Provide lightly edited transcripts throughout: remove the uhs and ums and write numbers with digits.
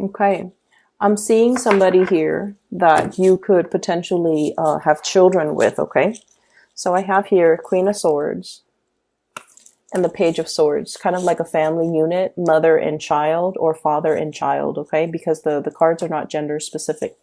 Okay. I'm seeing somebody here that you could potentially have children with, okay? So I have here Queen of Swords and the Page of Swords, kind of like a family unit, mother and child or father and child, okay? Because the cards are not gender specific.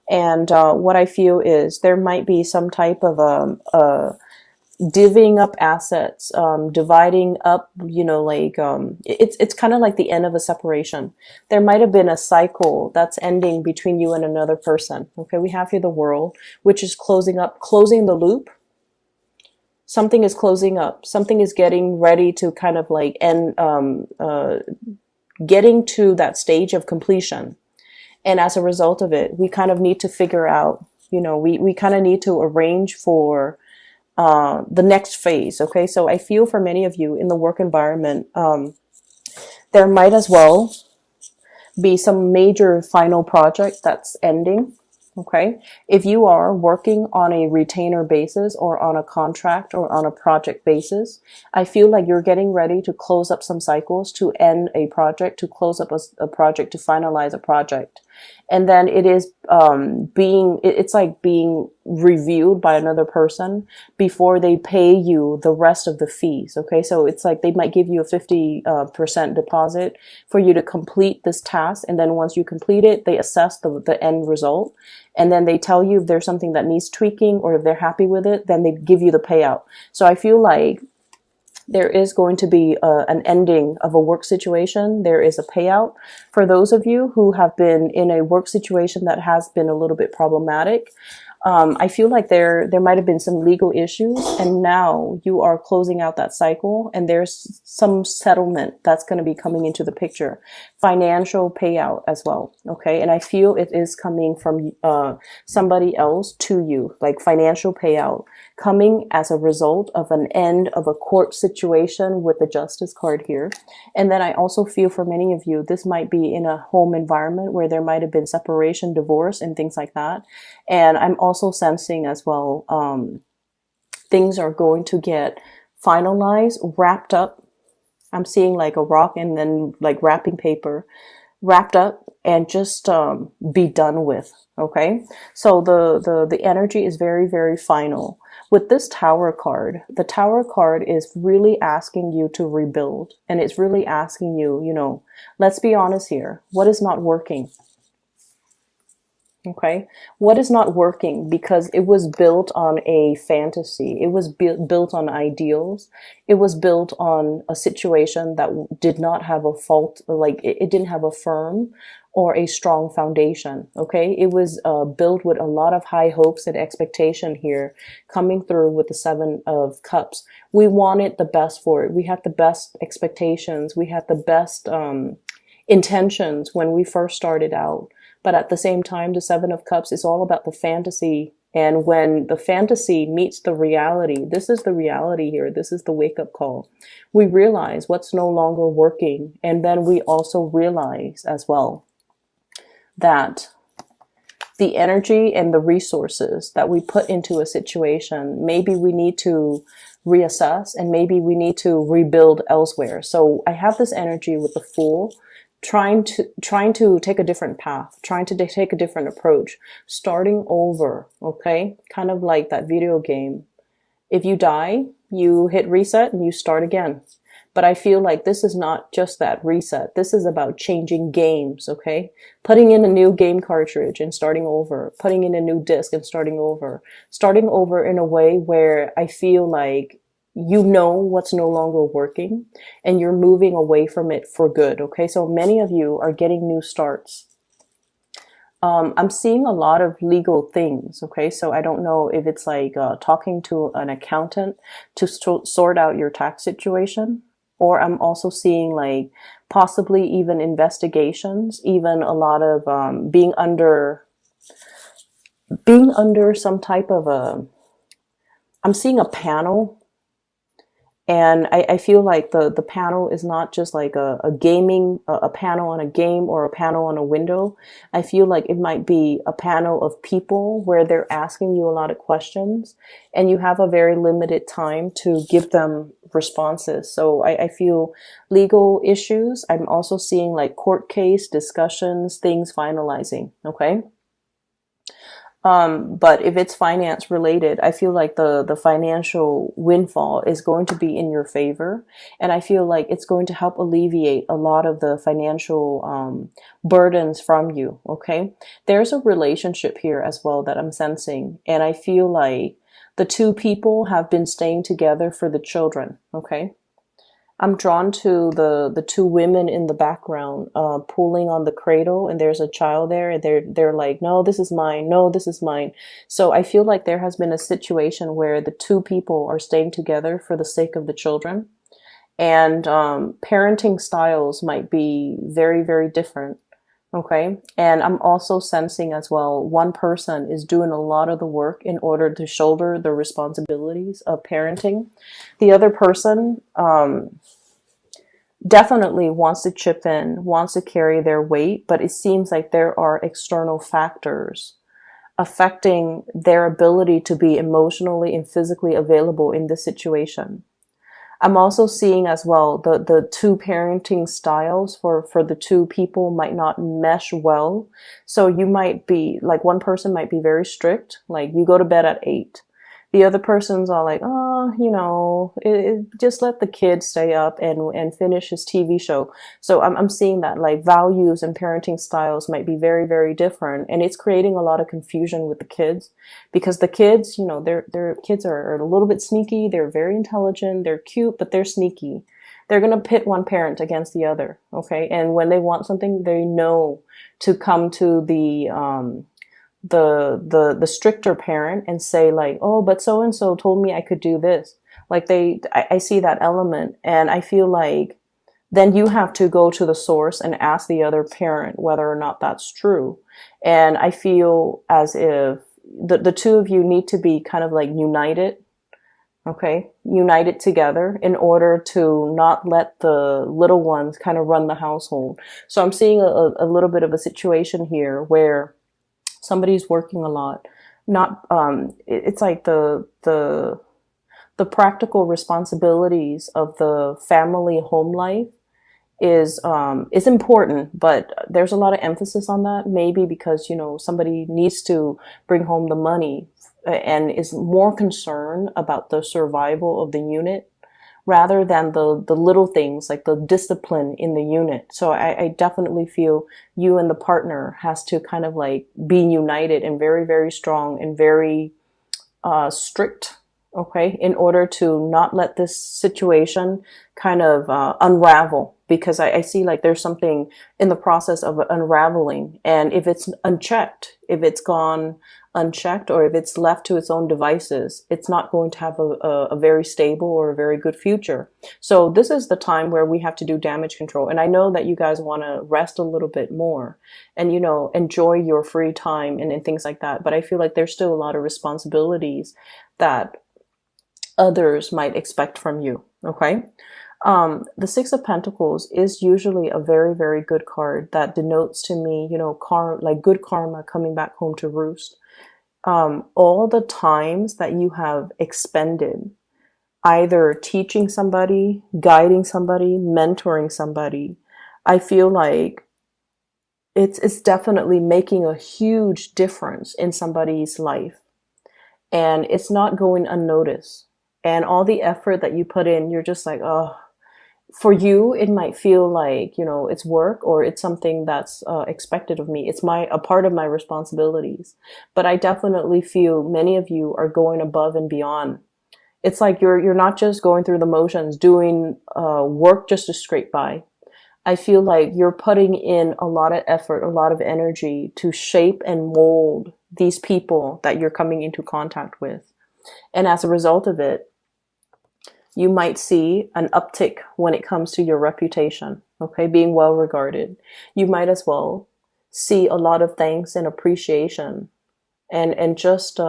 And what I feel is there might be some type of divvying up assets, dividing up, it's kind of like the end of a separation. There might have been a cycle that's ending between you and another person. Okay, we have here the World, which is closing up, closing the loop. Something is closing up. Something is getting ready to kind of like end, getting to that stage of completion. And as a result of it, we kind of need to figure out, we kind of need to arrange for the next phase. Okay, so I feel for many of you in the work environment, there might as well be some major final project that's ending. Okay, if you are working on a retainer basis or on a contract or on a project basis, I feel like you're getting ready to close up some cycles, to end a project, to close up a project, to finalize a project. And then it is it's like being reviewed by another person before they pay you the rest of the fees. Okay, so it's like they might give you a 50% deposit for you to complete this task, and then once you complete it, they assess the end result, and then they tell you if there's something that needs tweaking or if they're happy with it, then they give you the payout. So I feel like there is going to be an ending of a work situation. There is a payout. For those of you who have been in a work situation that has been a little bit problematic, I feel like there might have been some legal issues, and now you are closing out that cycle, and there's some settlement that's going to be coming into the picture. Financial payout as well, okay? And I feel it is coming from somebody else to you, like financial payout coming as a result of an end of a court situation with the Justice card here. And then I also feel for many of you, this might be in a home environment where there might have been separation, divorce, and things like that. And I'm also sensing as well, things are going to get finalized, wrapped up. I'm seeing like a rock and then like wrapping paper, wrapped up and just be done with. Okay, so the energy is very, very final. With this Tower card, the Tower card is really asking you to rebuild, and it's really asking you, let's be honest here, what is not working? Okay, what is not working? Because it was built on a fantasy. It was built on ideals. It was built on a situation that did not have a fault, like it didn't have a firm or a strong foundation. Okay, it was built with a lot of high hopes and expectation here, coming through with the Seven of Cups. We wanted the best for it. We had the best expectations. We had the best intentions when we first started out. But at the same time, the Seven of Cups is all about the fantasy. And when the fantasy meets the reality, this is the reality here. This is the wake-up call. We realize what's no longer working. And then we also realize as well that the energy and the resources that we put into a situation, maybe we need to reassess and maybe we need to rebuild elsewhere. So I have this energy with the Fool, trying to take a different path, trying to take a different approach, starting over, okay? Kind of like that video game. If you die, you hit reset and you start again. But I feel like this is not just that reset. This is about changing games, okay? Putting in a new game cartridge and starting over, putting in a new disc and starting over in a way where I feel like you know what's no longer working and you're moving away from it for good, okay? So many of you are getting new starts. I'm seeing a lot of legal things, okay? So I don't know if it's like talking to an accountant to sort out your tax situation, or I'm also seeing like possibly even investigations, even a lot of being under some type of I'm seeing a panel. And I feel like the panel is not just like a gaming, a panel on a game or a panel on a window. I feel like it might be a panel of people where they're asking you a lot of questions and you have a very limited time to give them responses. So I feel legal issues. I'm also seeing like court case discussions, things finalizing. Okay. But if it's finance related, I feel like the financial windfall is going to be in your favor. And I feel like it's going to help alleviate a lot of the financial burdens from you. Okay. There's a relationship here as well that I'm sensing. And I feel like the two people have been staying together for the children. Okay. I'm drawn to the two women in the background, pulling on the cradle, and there's a child there, and they're like, no, this is mine. No, this is mine. So I feel like there has been a situation where the two people are staying together for the sake of the children, and parenting styles might be very, very different. Okay. And I'm also sensing as well, one person is doing a lot of the work in order to shoulder the responsibilities of parenting. The other person, definitely wants to chip in, wants to carry their weight, but it seems like there are external factors affecting their ability to be emotionally and physically available in this situation. I'm also seeing as well the two parenting styles for the two people might not mesh well. So you might be like, one person might be very strict, like you go to bed at 8. The other person's all like, oh, just let the kid stay up and finish his TV show. So I'm seeing that like values and parenting styles might be very, very different. And it's creating a lot of confusion with the kids because the kids, their kids are a little bit sneaky. They're very intelligent. They're cute, but they're sneaky. They're going to pit one parent against the other. Okay. And when they want something, they know to come to the stricter parent and say like, oh, but so and so told me I could do this. Like I see that element, and I feel like then you have to go to the source and ask the other parent whether or not that's true. And I feel as if the two of you need to be kind of like united. Okay, united together in order to not let the little ones kind of run the household. So I'm seeing a little bit of a situation here where somebody's working a lot. Not it's like the practical responsibilities of the family home life is important, but there's a lot of emphasis on that. Maybe because somebody needs to bring home the money and is more concerned about the survival of the unit rather than the little things like the discipline in the unit. So I definitely feel you and the partner has to kind of like be united and very, very strong and very strict, okay, in order to not let this situation kind of unravel. Because I see like there's something in the process of unraveling. And if it's unchecked, if it's gone unchecked, or if it's left to its own devices, it's not going to have a very stable or a very good future. So this is the time where we have to do damage control. And I know that you guys want to rest a little bit more and, enjoy your free time and things like that. But I feel like there's still a lot of responsibilities that others might expect from you. Okay. The Six of Pentacles is usually a very, very good card that denotes to me, like good karma coming back home to roost. All the times that you have expended either teaching somebody, guiding somebody, mentoring somebody, I feel like it's definitely making a huge difference in somebody's life. And it's not going unnoticed. And all the effort that you put in, you're just like, oh, for you, it might feel like, it's work or it's something that's expected of me. It's a part of my responsibilities. But I definitely feel many of you are going above and beyond. It's like you're not just going through the motions, doing work just to scrape by. I feel like you're putting in a lot of effort, a lot of energy to shape and mold these people that you're coming into contact with. And as a result of it, you might see an uptick when it comes to your reputation, okay, being well regarded. You might as well see a lot of thanks and appreciation and just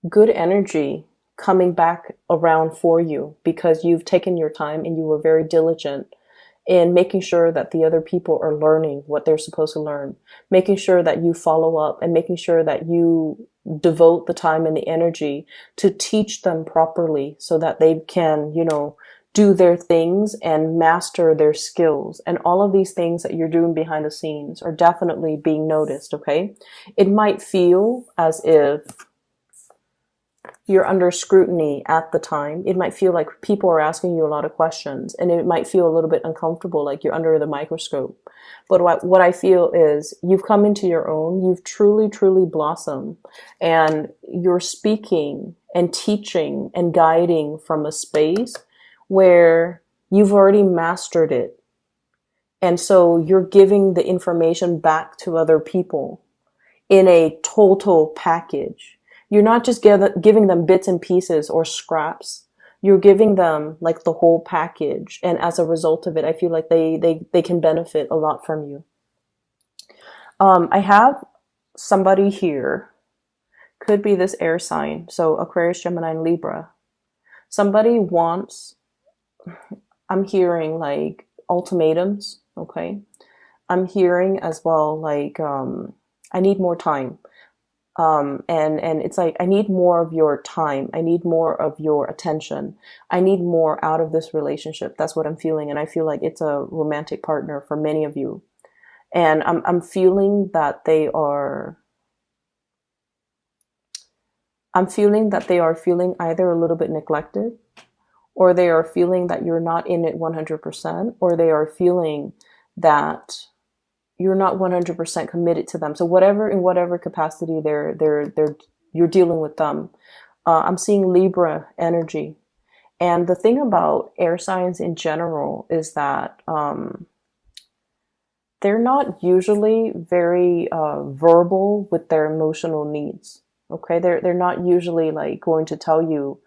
good energy coming back around for you because you've taken your time and you were very diligent in making sure that the other people are learning what they're supposed to learn, making sure that you follow up and making sure that you devote the time and the energy to teach them properly so that they can, you know, do their things and master their skills. And all of these things that you're doing behind the scenes are definitely being noticed, okay? It might feel as if you're under scrutiny at the time. It might feel like people are asking you a lot of questions, and it might feel a little bit uncomfortable, like you're under the microscope. But what I feel is you've come into your own, you've truly, truly blossomed, and you're speaking and teaching and guiding from a space where you've already mastered it. And so you're giving the information back to other people in a total package. You're not just giving them bits and pieces or scraps. You're giving them like the whole package. And as a result of it, I feel like they can benefit a lot from you. I have somebody here, could be this air sign. So Aquarius, Gemini, and Libra. Somebody wants, I'm hearing like ultimatums. Okay. I'm hearing as well, like, I need more time. And it's like, I need more of your time. I need more of your attention. I need more out of this relationship. That's what I'm feeling. And I feel like it's a romantic partner for many of you. And I'm feeling that I'm feeling that they are feeling either a little bit neglected, or they are feeling that you're not in it 100%, or they are feeling that you're not 100% committed to them. So in whatever capacity you're dealing with them. I'm seeing Libra energy. And the thing about air signs in general is that they're not usually very verbal with their emotional needs. Okay, they're not usually like going to tell you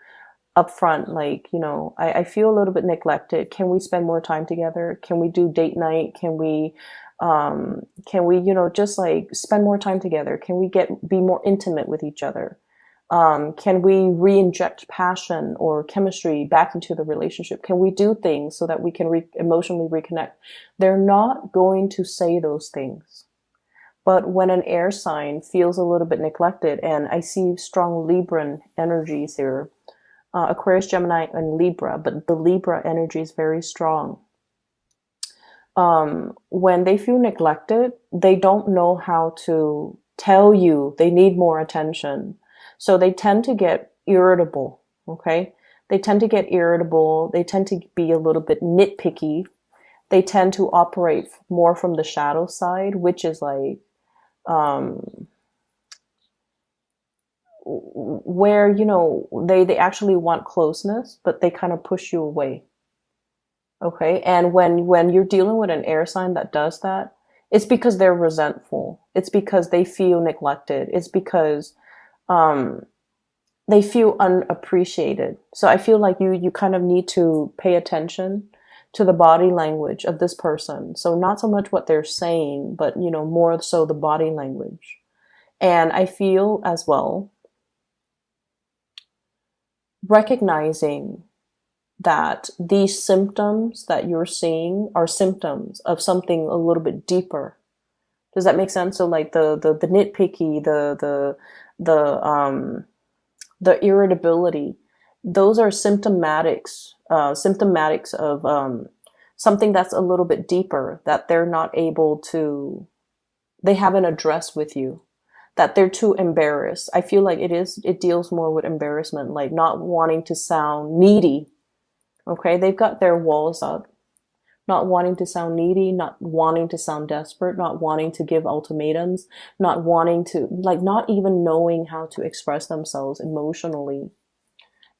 upfront, like, you know, I feel a little bit neglected. Can we spend more time together? Can we do date night? Can we, you know, just like spend more time together? Can we be more intimate with each other? Can we re-inject passion or chemistry back into the relationship? Can we do things so that we can emotionally reconnect? They're not going to say those things. But when an air sign feels a little bit neglected, and I see strong Libran energies here, Aquarius, Gemini, and Libra, but the Libra energy is very strong. When they feel neglected, they don't know how to tell you they need more attention. So they tend to get irritable, okay? They tend to get irritable. They tend to be a little bit nitpicky. They tend to operate more from the shadow side, which is like, where, you know, they actually want closeness, but they kind of push you away. Okay. And when you're dealing with an air sign that does that, it's because they're resentful. It's because they feel neglected. It's because, they feel unappreciated. So I feel like you kind of need to pay attention to the body language of this person. So not so much what they're saying, but, you know, more so the body language. And I feel as well, recognizing that these symptoms that you're seeing are symptoms of something a little bit deeper. Does that make sense? So like the nitpicky, the irritability, those are symptomatics of something that's a little bit deeper that they're not able to, they haven't addressed with you, that they're too embarrassed. I feel like it deals more with embarrassment, like not wanting to sound needy. Okay, they've got their walls up, not wanting to sound needy, not wanting to sound desperate, not wanting to give ultimatums, not wanting to, like, not even knowing how to express themselves emotionally.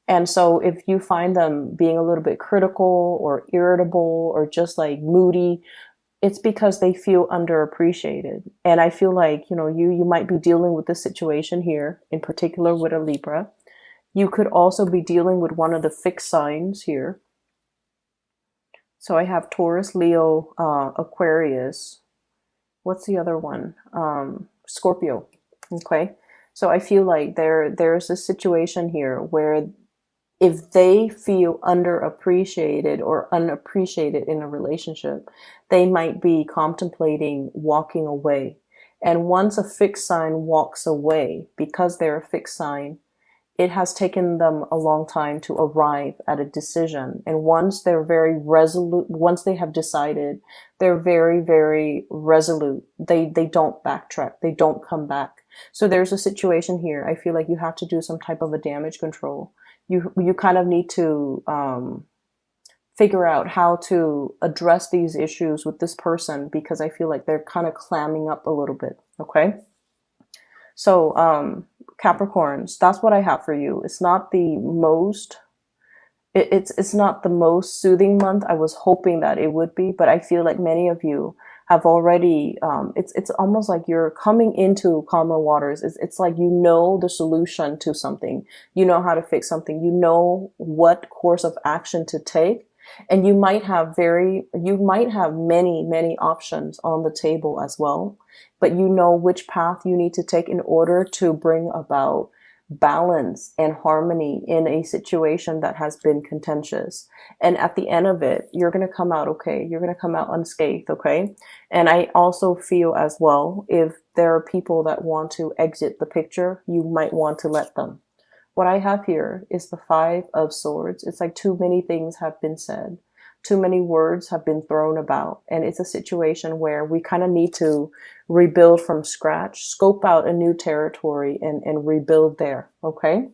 And so if you find them being a little bit critical or irritable or just like moody, it's because they feel underappreciated. And I feel like, you know, you might be dealing with this situation here, in particular with a Libra. You could also be dealing with one of the fixed signs here. So I have Taurus, Leo, Aquarius. What's the other one? Scorpio. Okay. So I feel like there's a situation here where if they feel underappreciated or unappreciated in a relationship, they might be contemplating walking away. And once a fixed sign walks away, because they're a fixed sign, it has taken them a long time to arrive at a decision. And once they're very resolute, once they have decided, they're very, very resolute. They don't backtrack. They don't come back. So there's a situation here. I feel like you have to do some type of a damage control. You kind of need to figure out how to address these issues with this person, because I feel like they're kind of clamming up a little bit. Okay. So, Capricorns, that's what I have for you. It's not the most, it's not the most soothing month. I was hoping that it would be, but I feel like many of you have already, it's almost like you're coming into calmer waters. It's like, you know, the solution to something, you know how to fix something, you know what course of action to take. And you might have many options on the table as well, but you know which path you need to take in order to bring about balance and harmony in a situation that has been contentious. And at the end of it, you're going to come out okay. You're going to come out unscathed, okay? And I also feel as well, if there are people that want to exit the picture, you might want to let them. What I have here is the Five of Swords. It's like too many things have been said. Too many words have been thrown about. And it's a situation where we kind of need to rebuild from scratch, scope out a new territory and rebuild there. Okay.